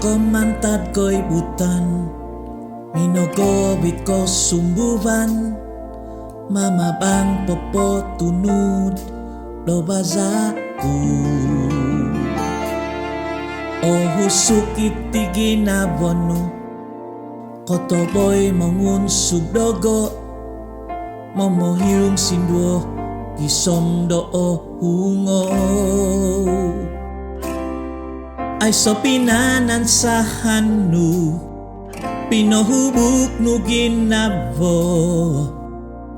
ko mantat ko'y butan, minogo bit ko sumbuban, mamabang popo tunod do bazaku. O husuk iti ginabonu, kotoboy mangun subdogo, momohirung sinduo gisom doo hungo. Ay so pinanan sa hanu, pinohubuk nu ginabo,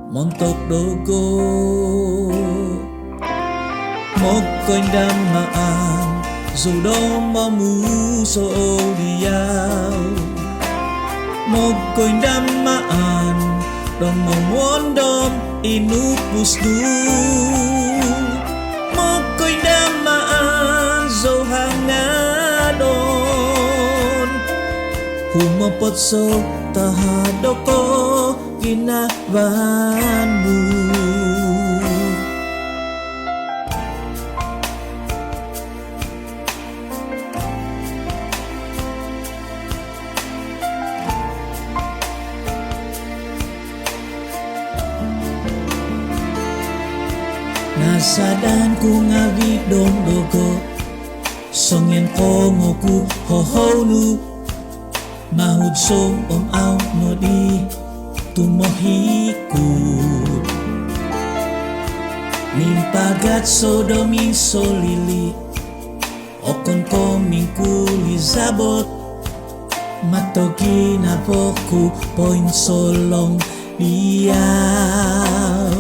montok dogo. Moko'y damaan, zodong mamuso diyaw. Moko'y damaan, dong mamondom inupus du. Moko'y damaan, zohangadon. Humapot so tahadoko ginabanmu. Nasadan ku ngawi dong dogo, songyen ko ngoku hohonu, mahud so au no di tumohikut. Mimpagat so domi so lili, okon ko mingkuli zabot, matogi na poku point solong diyaw.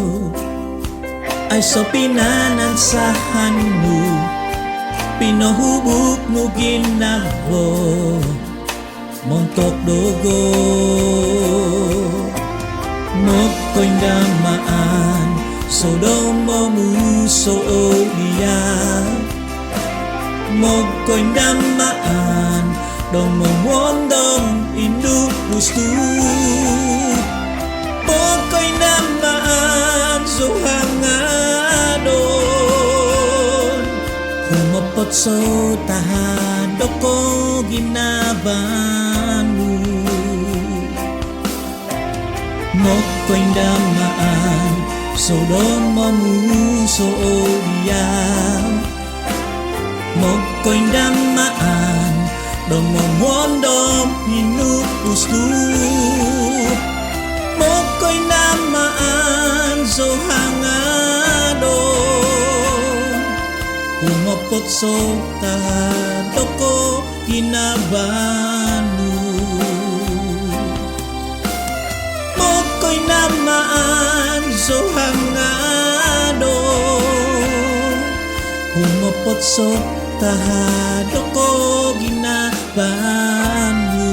Ay so pinanan sa hanu, pinohubuk nu ginabo, montok dogo. Moko'y damaan, so domomu so diyaw. Moko'y damaan, domomondom inupus tu. Moko'y damaan, so hangadon. Humapot so tahadoko ginabanu. Moko'y damaan, so domomu so diyaw. Moko'y damaan, domomondom inupus tu. Moko'y damaan, so hangadon. Humapot so tahadoko ginabanu. Moko'y damaan, so hangadon. Humapot so tahadoko ginabanu.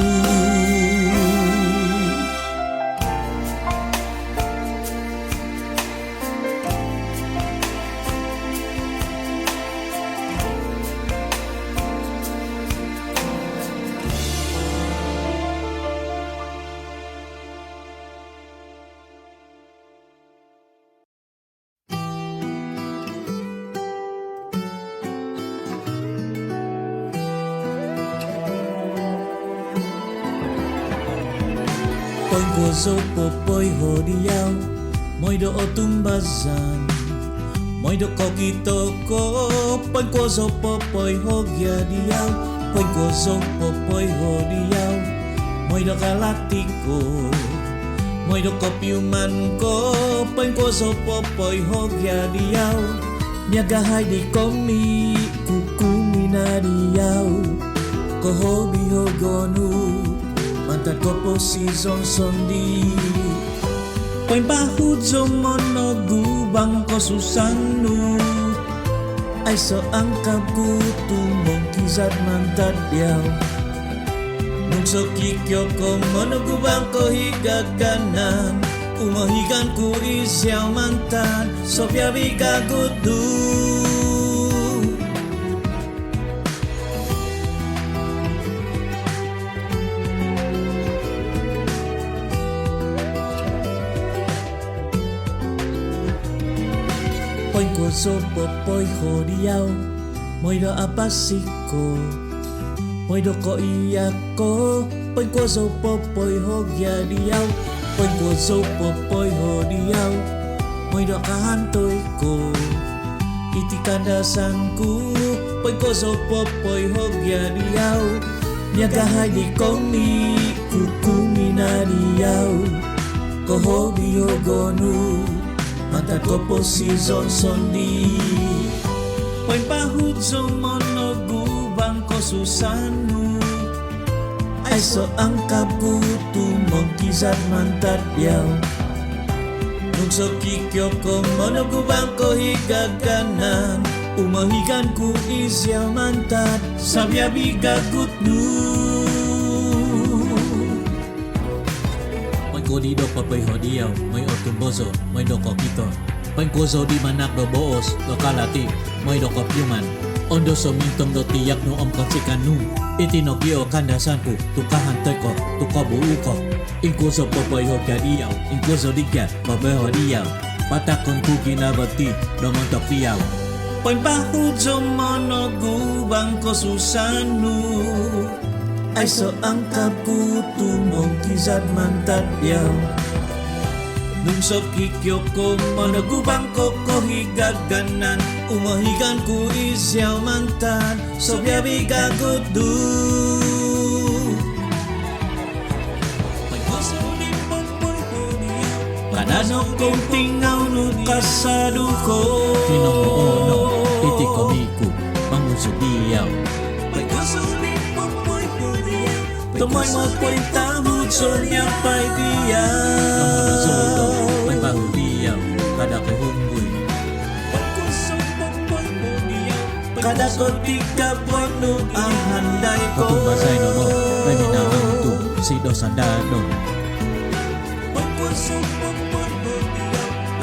Po'y gozo po po'y hodiyaw, mo'y do otumbazan, mo'y do kokitoko. Po'y gozo po po'y hogyadiyaw, po'y gozo po po'y hodiyaw, mo'y do kalatiko, mo'y do kopiuman ko. Po'y gozo po po'y hogyadiyaw, miagahay di komi kukumi na diyaw. Kohobi hogonu, mantat ko po si Zonsondi. Po'y bahud so monogubang ko susanu, ay so ang kabuto mong kizat mantat diyaw. Nung so kikyo ko monogubang ko higaganan, umahigan ko isyaw mantat, so piyabi kagudu. Po'y gozo po po'y hodiyaw, mo'y do apasiko, Moi doko iya ko Poi kwa zo popoi ho gya diao Poi kwa zo popoi ho diao Moi do kahantoi ko Iti kandasanku Poi kwa zo popoi ho gya diao Nyagahay di koni Kukumi na diao Ko hobi ho gonu Mata ko po si Johnson di Poi pahut zo monogu Bangko susanu Ay so angkap kutu Mongkizat mantat yaw Nungso kikyo ko Monogu bangko higaganan Umahigan ku isyaw mantat Sabya bigagut nu Moy ko di do papoy ho diyaw Moy otumbozo Moy do ko kito Moy kozo di manak do boos Do kalati Moy do ko piuman Ondo so mintong do tiyak no om konsikan nu Iti no kio kandasanku Tukahan teko, tuka buu ko Ingko so popoy ho kadiyaw Ingko so digat, babe ho diyaw Patakon ku kinabati Do montok diyaw Poin bahu jo monogu bangko susanu Ay so angkap ku tumong kizat mantat yaw Nungso kikyo ko monogu bangko ko higaganan Umahigan ku isyaw mantan Sobya bigagut du Kadano kong tingaw nu kasadu ko Tinong-ono, iti komiku, manguso diyaw Tumoy mo po'y tamut so niya pa'y diyaw Namunazodo, may bahu diyaw, kada ko hunggoy Kada ko tika po'y nu ang handay ko Patumbasay no mo, may minahangto, si Dosandado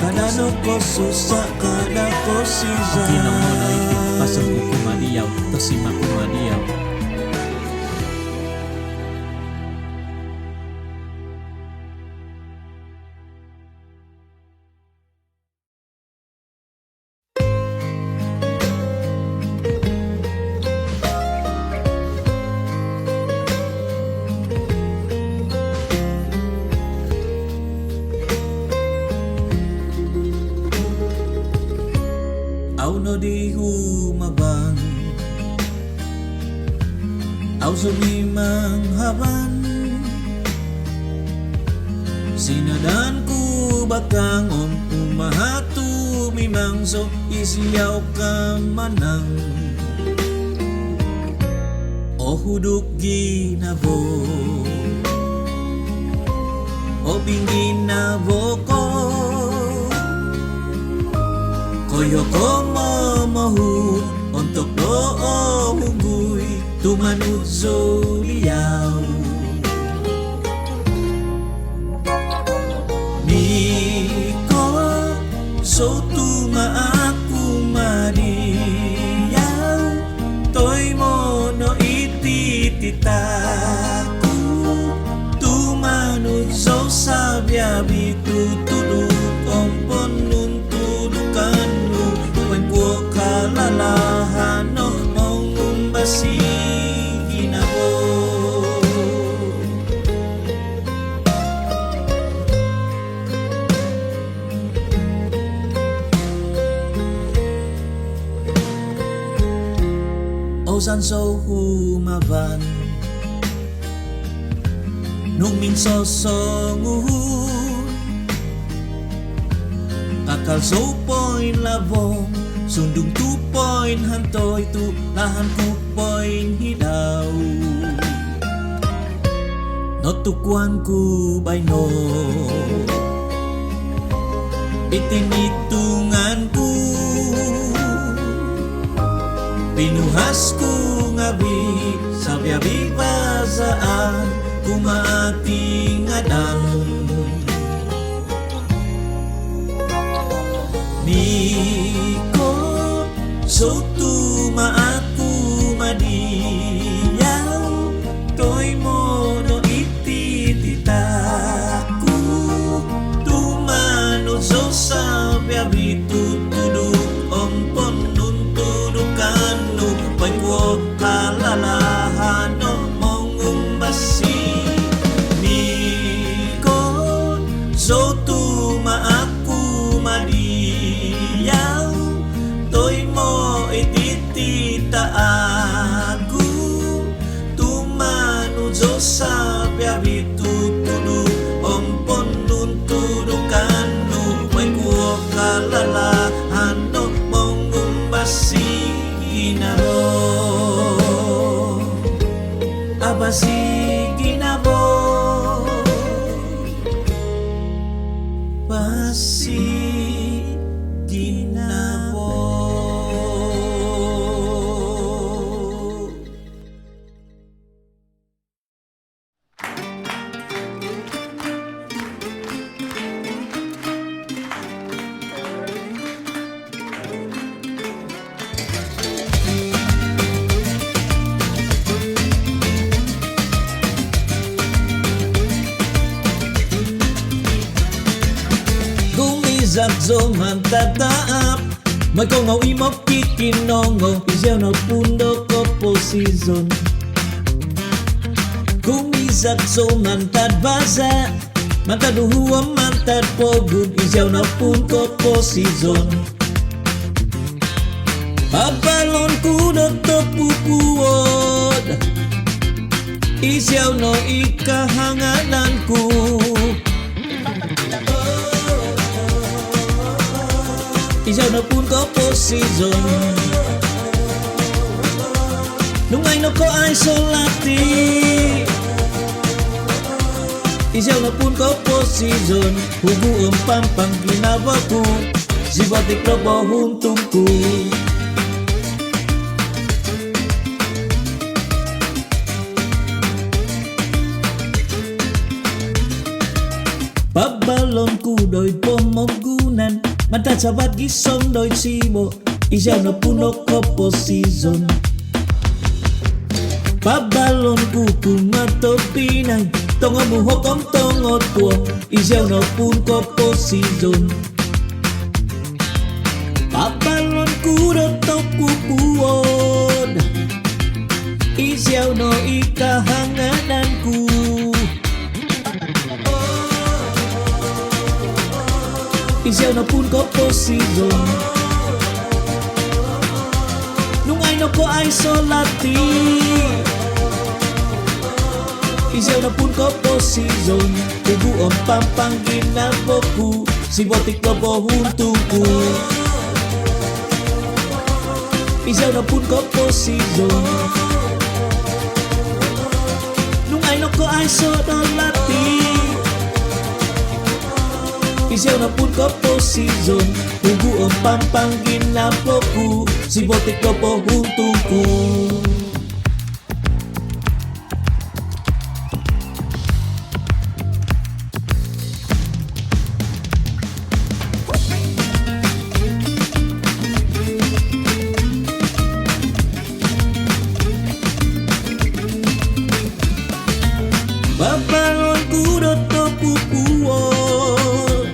Kada no ko susa, kada ko siya Kinong-ono iti, pasang ko kumadiyaw, tosima kumadiyaw Au no di humabang Au sumimang haban Sinadan ku bakang om umahatu Mimang so isiyaw ka manang O huduk ginabo O bingin na ko Koyo ko mamahud Untuk doo hunggoy Tumanut so liyaw Niko So tumaaku madiyaw Toy mo no itititaku Tumanut so sabya bitutulog Ompon nuntudukan kalalahan no mangumbasi ginabo Osan so humaban Nung minso songuhun Kakal so poin labong Sundung 2 point hantoy tu lahan ku point hidaw Notukuan ku bayno Itinitungan ku Pinuhas ku ngabi Sabya bibasaan Kumaating adang Niko So tumaaku madiyaw Toy mo no itititaku Tumano so sabya bitutulog Ompon nuntudukan no Pagwo kalalahan biabi tutudu ompon tuntudukan nu may kuo kalalahan no mongumbasi ginabo abasi ginabo basi ginabo. Zakzo mantataap may kongaw imok kikinongo isyaw na pundo ko po season kumizakzo mantad basa mantaduhuwa mantad pogud isyaw na pundo po season pabalon kudo to pupuod isyaw no ikahangananku isyaw na pun ko po season nungay no ko ay solati isyaw na pun ko po season hugu ang pampang ginawa ko si batik na bahuntong ko pabalon ko do'y pomogunan mantad sabat gisong doy sibo isyaw na puno ko po season pabalon ko kumatopinay tonga buhok ang tongot ko isyaw na puno ko po season pabalon ko do to pupuod isyaw no ikahanganan ko isyaw na pun ko po season nungay no ko ay solati isyaw na pun ko po season ugu ang pampang ginabo ko si botik na bohuntung ko isyaw na pun ko po season nungay no ko ay solati isyaw na pun ko po season ugu ang pampang ginabo ko si botik na bohuntung ko pabalon kudo to pupuod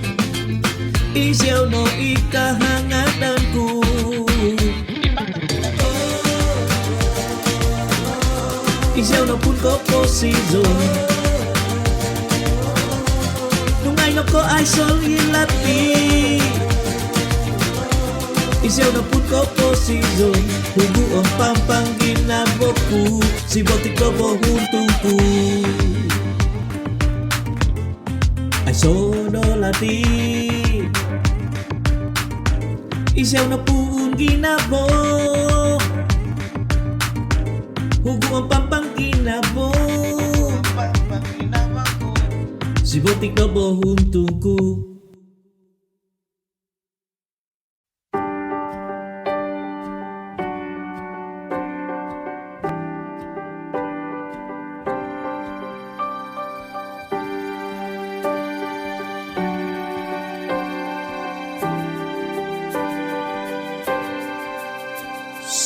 isyaw no ikahanganan ko isyaw na pun ko po season nungay no ko ay solilati isyaw na pun ko po season hugu ang pampang ginabo ko si botik na bohuntung ko ay sololati isyaw na pun ginabo hugu ang pampang ginabo si botik na bohuntung ko.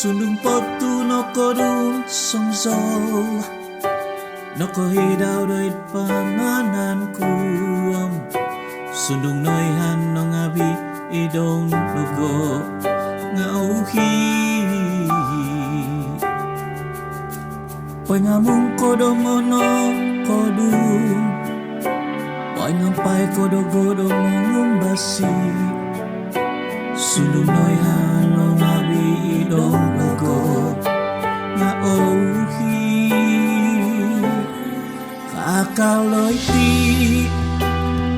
Sundung potu no kodung songso no ko hidaw doit pamanan kuam sundung noihan no ngabi idong lugo ngauhi pangamung kodong ono kodung pangampai kodogodong ngumbasi sundung noihan no ngabi idong lugo ngauhi akaloy ti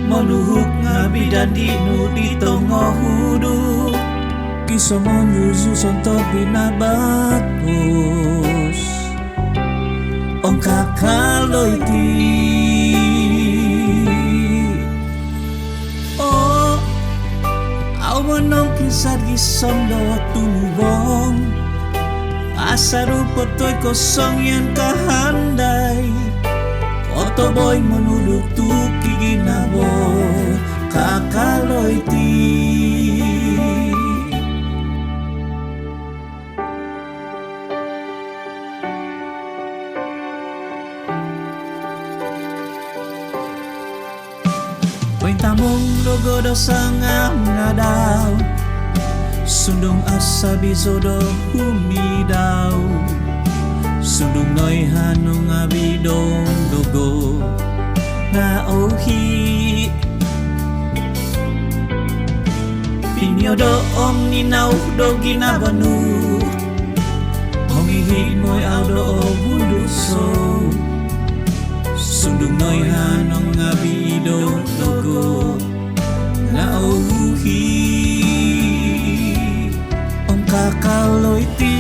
manuhuk nga bidandi nu di tongo hudu kiso mo nyuzu sonto binabatos ong kakaloy ti oh aw manong kisad gisom do tumubong asa rupot to'y kosong yan kahanday Otoboy menuduk tuki ginabo kakaloy ti Pentamong logo dosang ngadaw Sundong asa bisodo humidaw Sundong noy hanong abidong logo na ohi Pinyodo om ninaw do ginabanu Mongihig moy audo o bunduso Sundong noy hanong abidong logo na ohi Om kakaloy ti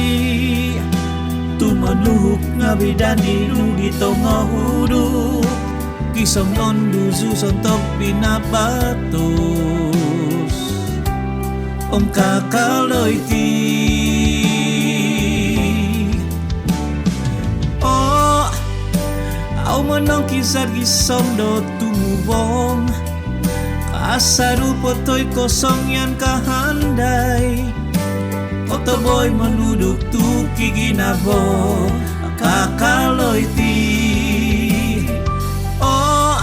Tumanuhuk nga bidani nung dito nga hudu Kisong non duzu sontok pinabatos Om kakaloy ti Oh Aw manong kisar gisom do tumubong Kasarupot to'y kosong yan kahanday Otoboy menuduk tuki ginabo kakaloy ti Oh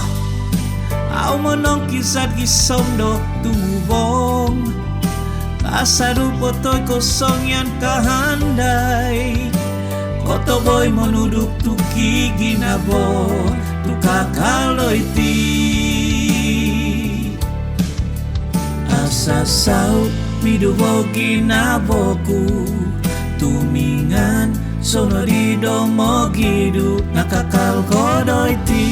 aw manong kisat gisom do tumubong Kasarupot to'y kosong yan kahanday Otoboy menuduk tuki ginabo tu kakaloy ti Asa saut midubo ginaboku Tumingan sonorido mo gidu Nakakal kodoy ti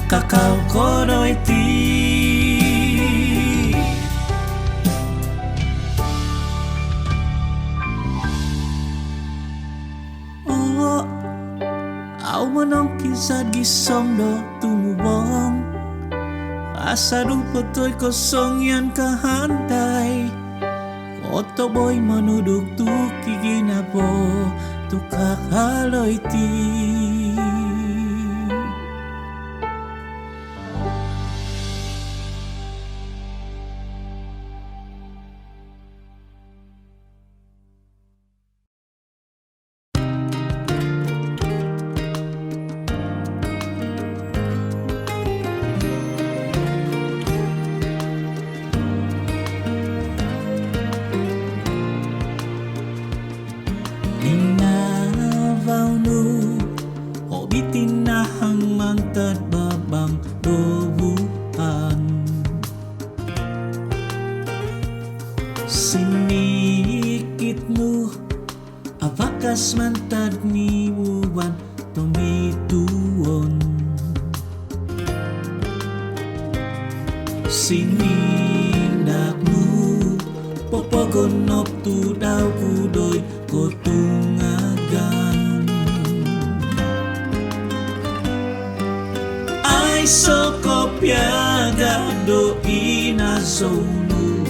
Kakal kodoy ti Oh Aw manong kisad gisom do tumubong Asa rupot to'y kosong yan kahanday Otoboy menuduk tuki ginabo tu kakaloy ti Bitin na hang mangtad babang dobuhan Sinikit nu abakas mantad ni buwan tumituon Sinindak nu popogonop tu daw kudoy kotungagan So kopyaga do inazonu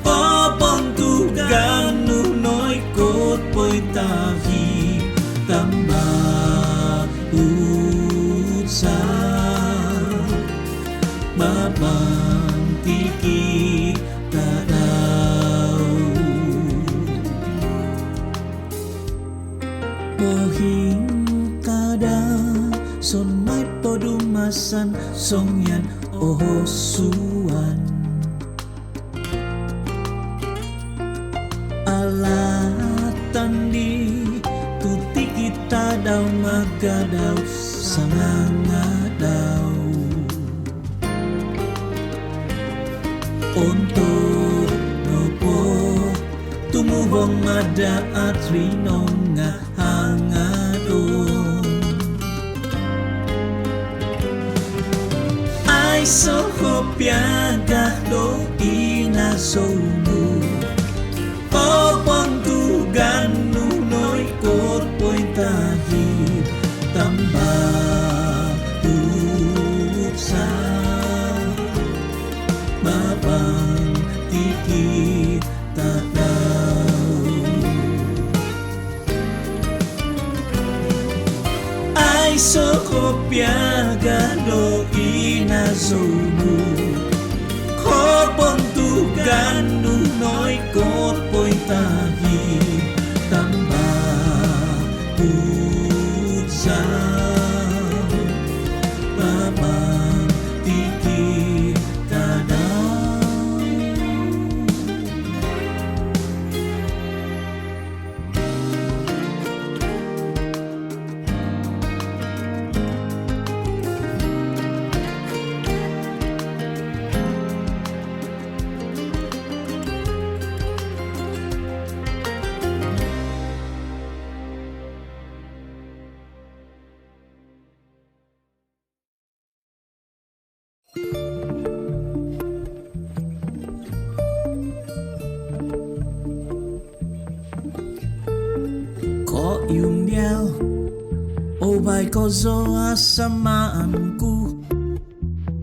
Opon tu ganu noy kot poy tahi tamba utsa Babang tiki tadaw Pohing kada son may podumasan songyan ohosuan Alatan di tuti kita daw magadaw sangangadaw Untuk nopo tumubong mada at rinong nga hangadon Ai so piaga do inazomu Popong tuganu noi kot pointahir tambah uksa babang tiki tak tahu Ai so piaga do inazomu Kopong tuganu noi kot pointahir tambah uksa babang tiki tak tahu Có yung đeo O bay ko zo asamaanku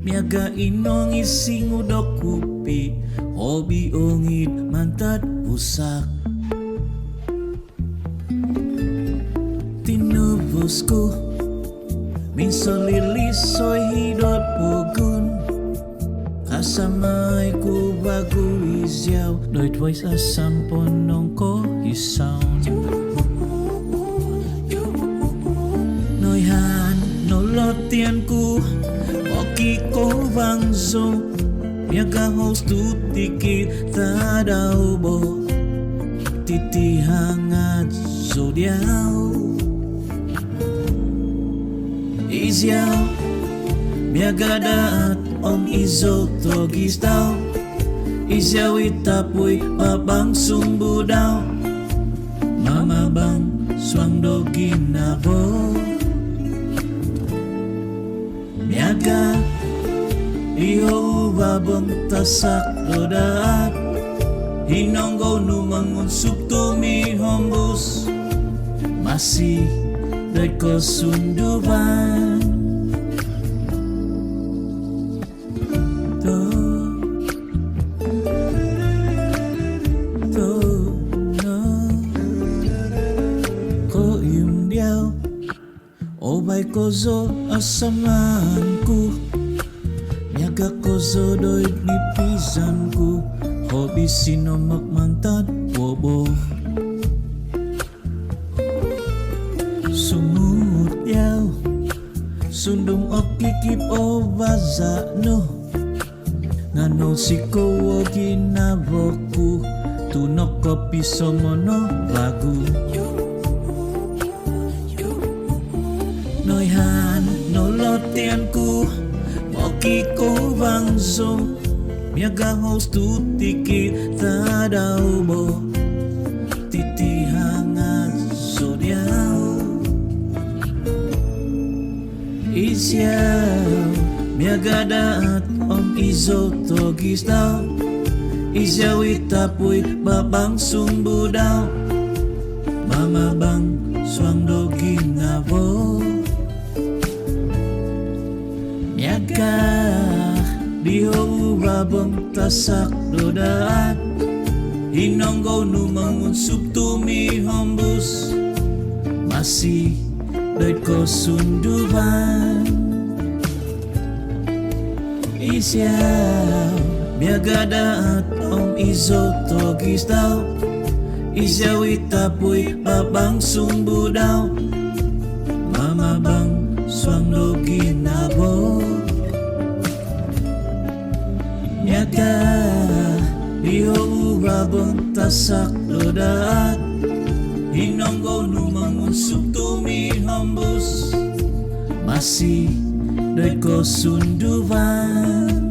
Miaga inong ising udok kupi Hobi ongit mantat pusak Tinubusku Minso lilis soy hidot pugun Kasamay ku bagu isyaw Doi twice asam ponong ko isaw Noi han no lotian ku Oki ko vang zo Miaga host tu tikit tadau bo Titi hangat zodiaw Isyaw Miaga daat om izo togis daw Isyaw itapoy babang sumbu daw Mama bang swang do ginabo Miaga iyo babang tasak do daat Hinonggo numangun subtumi hombus Masih dari ko sunduban Ko yung diyaw O bay ko zo asamanku Miaga ko zo doy nipisanku Hobi sino magmantat bobo Sumut yaw Sundong okikip o baza no Ngano si ko o ginaboku Tunok ko piso mo no bagu Noihan no lotian ku Moki ko bangso Miaga host tu tikit tadau bo Titi hangat zodiaw Isyaw Miaga daat om izo togis daw Isyaw itapoy babang sumbu daw Mama bang swang do ginabo Miaga diho babang tasak do daat Hinonggo numangun subtumi hombus Masih doit ko sunduban Isyaw Miaga daat om izo togis daw Isyaw itapoy babang sumbu daw Mama bang swang do ginabo Miaga diho babang tasak do daat Hinonggo numangun subtumi hombus Masih doit ko sunduban